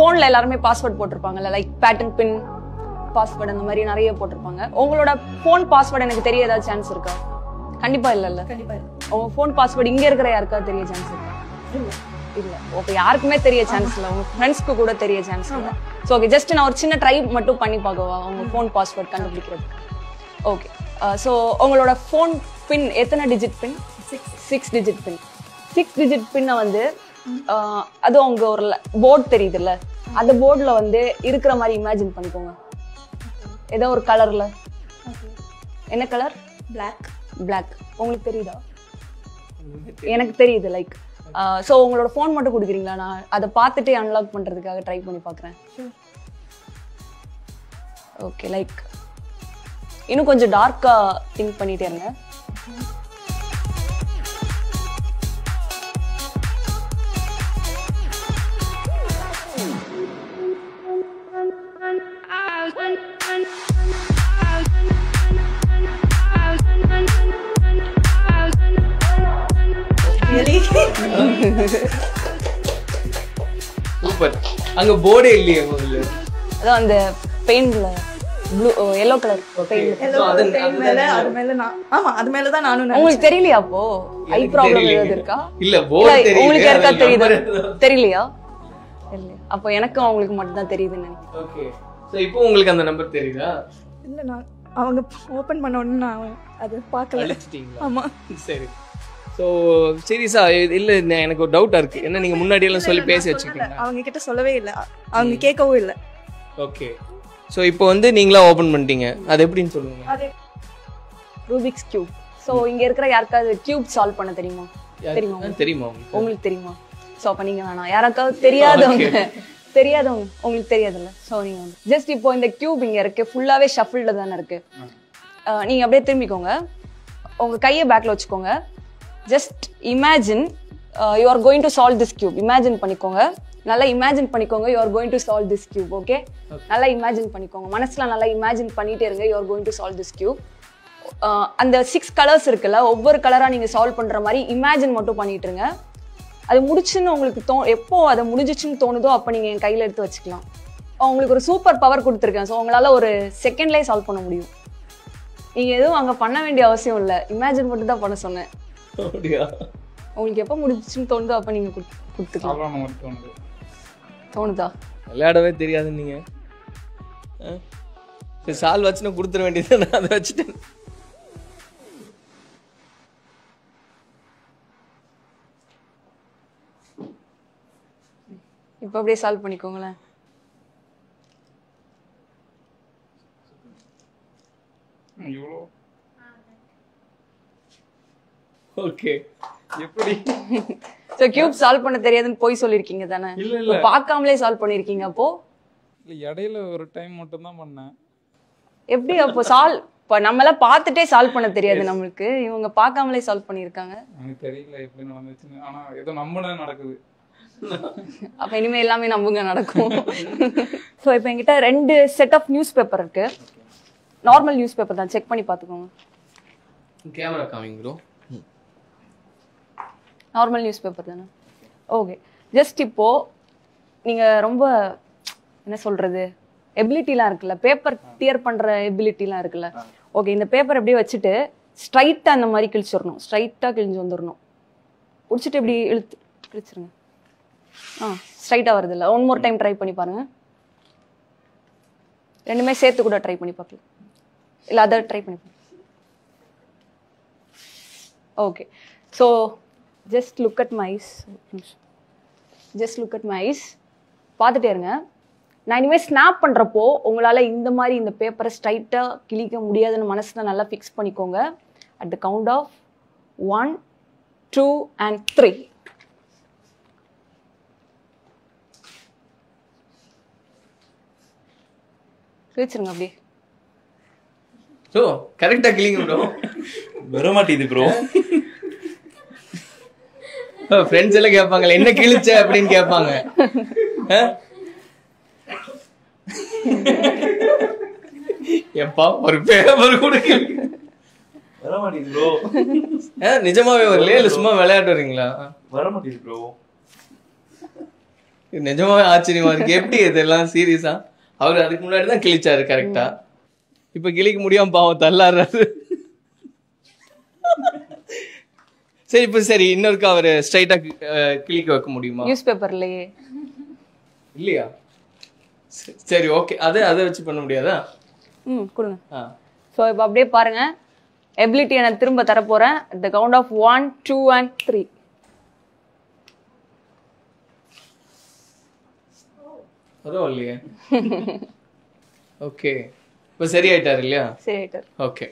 போன்ல எல்லாருமே password போட்டிருப்பாங்கல்ல, like pattern பின் password அந்த மாதிரி நிறைய போட்டிருப்பாங்க. உங்களோட போன் பாஸ்வேர்ட் எனக்கு தெரிய ஏதாவது சான்ஸ் இருக்கா? கண்டிப்பா இல்ல. கண்டிப்பா இல்ல. உங்க போன் பாஸ்வேர்ட் இங்க இருக்கிற யாருக்காவது தெரிய சான்ஸ் இருக்கா? இல்ல. ஓகே, யாருக்குமே தெரிய சான்ஸ் இல்ல. உங்க ஃப்ரெண்ட்ஸ்க்கு கூட தெரிய சான்ஸ் இல்ல. சோ ஓகே, ஜஸ்ட் நான் ஒரு சின்ன ட்ரை மட்டும் பண்ணி பார்க்கவா உங்க போன் பாஸ்வேர்ட் கண்டுபிடிக்கிறதுக்கு? ஓகே, சோ உங்களோட போன் பின் எத்தனை டிஜிட் பின்? 6 டிஜிட் பின். 6 டிஜிட் பின்னை வந்து அது உங்க ஒரு போர்டு தெரியுதுல்ல, அந்த போர்டுல வந்து இருக்கிற மாதிரி இமேஜின் பண்ணிக்கோங்க. ஏதோ ஒரு கலர்ல. என்ன கலர்? பிளாக். உங்களுக்கு தெரியுதா? எனக்கு தெரியுது. லைக் சோ உங்களோட போன் மட்டும் கொடுக்குறீங்களா? நான் அதை பார்த்துட்டு அன்லாக் பண்றதுக்காக ட்ரை பண்ணி பார்க்குறேன். ஓகே, லைக் இன்னும் கொஞ்சம் டார்க்கா திங்க் பண்ணிட்டே இருங்க. சூப்பர். அங்க போர்டே இல்லையே முதல்ல. அதான் அந்த பெயிண்ட்ல ப்ளூ yellow கலர் பெயிண்ட். அது மேல நான் அது மேல தான் நானும். உங்களுக்கு தெரியலையா? அப்போ ஐ ப்ராப்ளம் ஏதாவது இருக்கா? இல்ல, போர்டு தெரியல. உங்களுக்கு யாருக்கா தெரியுது? தெரியலையா? இல்ல. அப்போ எனக்கும் அவங்களுக்கு மட்டும் தான் தெரியுதுன்னு நினைக்கிறேன். ஓகே, சோ இப்போ உங்களுக்கு அந்த நம்பர் தெரியுதா? இல்ல, நான் அவங்க ஓபன் பண்ண உடனே நான் அது பார்க்கல. அழிச்சிட்டீங்களா? ஆமா. சரி. ஸோ சீரியஸா இல்லை, எனக்கு ஒரு டவுட்டாக இருக்குது. என்ன நீங்கள் முன்னாடியெல்லாம் சொல்லி பேசி வச்சுக்கிட்டீங்க? அவங்க கிட்ட சொல்லவே இல்லை, அவங்க கேட்கவும் இல்லை. ஓகே, ஸோ இப்போ வந்து நீங்களா ஓப்பன் பண்ணிட்டீங்க. அது எப்படின்னு சொல்லுங்க. Rubik's cube. ஸோ இங்கே இருக்கிற யாருக்காவது கியூப் சால்வ் பண்ண தெரியுமா? தெரியுமா உங்களுக்கு தெரியுமா? ஸோ அப்போ நீங்கள் வேணாம். யாராக்காவது தெரியாதவங்க உங்களுக்கு தெரியாதுல்ல. ஸோ நீங்கள் வந்து ஜஸ்ட் இப்போ இந்த கியூப் இங்கே இருக்கு, ஃபுல்லாகவே ஷஃபிள்டு தானே இருக்கு. நீங்கள் அப்படியே திரும்பிக்கோங்க, உங்கள் கையை பேக்கில் வச்சுக்கோங்க. Just imagine you are going to solve this cube. Imagine பண்ணிக்கோங்க, நல்லா இமேஜின் பண்ணிக்கோங்க. You are going to solve this cube. Okay, நல்லா இமேஜின் பண்ணிக்கோங்க, மனசுல நல்லா இமேஜின் பண்ணிட்டே இருங்க. You are going to solve this cube. அந்த 6 கலர்ஸ் இருக்குல்ல, ஒவ்வொரு கலரா நீங்க சால்வ் பண்ற மாதிரி இமேஜின் மட்டும் பண்ணிட்டு இருங்க. அது முடிச்சுன்னு உங்களுக்கு எப்போ அதை முடிஞ்சிச்சுன்னு தோணுதோ அப்போ நீங்க என் கையில எடுத்து வச்சுக்கலாம். உங்களுக்கு ஒரு சூப்பர் பவர் கொடுத்துருக்கேன். ஸோ உங்களால ஒரு செகண்ட்லேயே சால்வ் பண்ண முடியும். நீங்க எதுவும் அங்க பண்ண வேண்டிய அவசியம் இல்லை, இமேஜின் மட்டும் தான் பண்ண சொன்னேன். உங்களுக்கு எப்போ முடிஞ்சிச்சுன்னு தோணுதோ அப்போ நீங்க கொடுத்துக்கலாம். தோணுதா? விளையாடவே தெரியாது நீங்க. சால்வ் வச்சுன்னா கொடுத்துட வேண்டியது. நான் அதை வச்சுட்டேன். இப்போ அப்படியே சால்வ் பண்ணிக்கோங்களேன். ஓகே, எப்படி? சோ கியூப் சால்வ் பண்ண தெரியாதுன்னு போய் சொல்லிருக்கீங்க தானே? இல்ல பார்க்காமலே சால்வ் பண்ணிருக்கீங்க. அப்போ இடையில ஒரு டைம் மட்டும் தான் பண்ணேன். எப்படி அப்போ இப்போ நம்மள பார்த்துட்டே சால்வ் பண்ண தெரியாது நம்மளுக்கு, இவங்க பார்க்காமலே சால்வ் பண்ணிருக்காங்க. எனக்கு தெரியல எப்படி நடந்துச்சுன்னு, ஆனா ஏதோ நம்பினா நடக்குது. அப்ப இனிமே எல்லாமே நம்புங்க நடக்கும். சோ இப்போ என்கிட்ட 2 செட் ஆஃப் நியூஸ் பேப்பர் இருக்கு. நார்மல் நியூஸ் பேப்பர் தான், செக் பண்ணி பார்த்துக்கோங்க. கேமரா காமிங்க ப்ரோ. நார்மல் நியூஸ் பேப்பர் தானே? ஓகே, ஜஸ்ட் இப்போ நீங்க ரொம்ப என்ன சொல்றது எபிலிட்டிலாம் இருக்குல்ல, பேப்பர் டியர் பண்ற எபிலிட்டிலாம் இருக்குல்ல. ஓகே, இந்த பேப்பர் அப்படியே வச்சுட்டு ஸ்ட்ரைட்டா அந்த மாதிரி கிழிச்சிடணும். ஸ்ட்ரைட்டா கிழிஞ்சு வந்துடணும். பிடிச்சிட்டு இப்படி கிழிச்சிருங்க. ஸ்ட்ரைட்டா வருது இல்லை? ஒன் மோர் டைம் ட்ரை பண்ணி பாருங்க. ரெண்டுமே சேர்த்து கூட ட்ரை பண்ணி பார்க்கலாம், இல்லை அதை ட்ரை பண்ணி பாருங்க. Okay, so just look at my ice. Just look at my ice. பார்த்துட்டே இருங்க. நான் இனிமேல் ஸ்னாப் பண்ணுறப்போ உங்களால் இந்த மாதிரி இந்த பேப்பரை ஸ்ட்ரைட்டாக கிழிக்க முடியாதுன்னு மனசில் நல்லா ஃபிக்ஸ் பண்ணிக்கோங்க. At the count of 1, 2 and 3. கிழிச்சிருங்க அப்படியே. ப்ரோ கரெக்டாக கிழிங்க ப்ரோ. வர மாட்டேது ப்ரோ. ஃப்ரெண்ட்ஸ் எல்லாம் கேட்பாங்க என்ன கிழிச்ச அப்படின்னு கேட்பாங்க. எப்பா ஒரு பேப்பர் கூட வர மாட்டேது ப்ரோ. நிஜமாவே வரலையா இல்லை சும்மா விளையாட்டு வரீங்களா? வர மாட்டேது ப்ரோ. நிஜமாவே ஆச்சரியமா இருக்கு. எப்படி இதெல்லாம் சீரியஸா? அவர் அதுக்கு முன்னாடி தான் கிழிச்சாரு கரெக்டா. இப்ப கிழிக்க முடியாம பாவம் தள்ளாடுறாரு. சரி இப்ப சரி இன்னொருக்கா அவரு ஸ்ட்ரைட்டா கிழிக்க வைக்க முடியுமா? நியூஸ் பேப்பர்லயே இல்லையா? சரி ஓகே, அதை வச்சு பண்ண முடியாதா? கொடுங்க. ஸோ இப்போ அப்படியே பாருங்க, எபிலிட்டி நான் திரும்ப தரப்போறேன். The count of 1 2 and 3. பரவாயில்லையே. ஓகே இப்போ சரி ஆயிட்டாரு இல்லையா? சரி ஆயிட்டார். ஓகே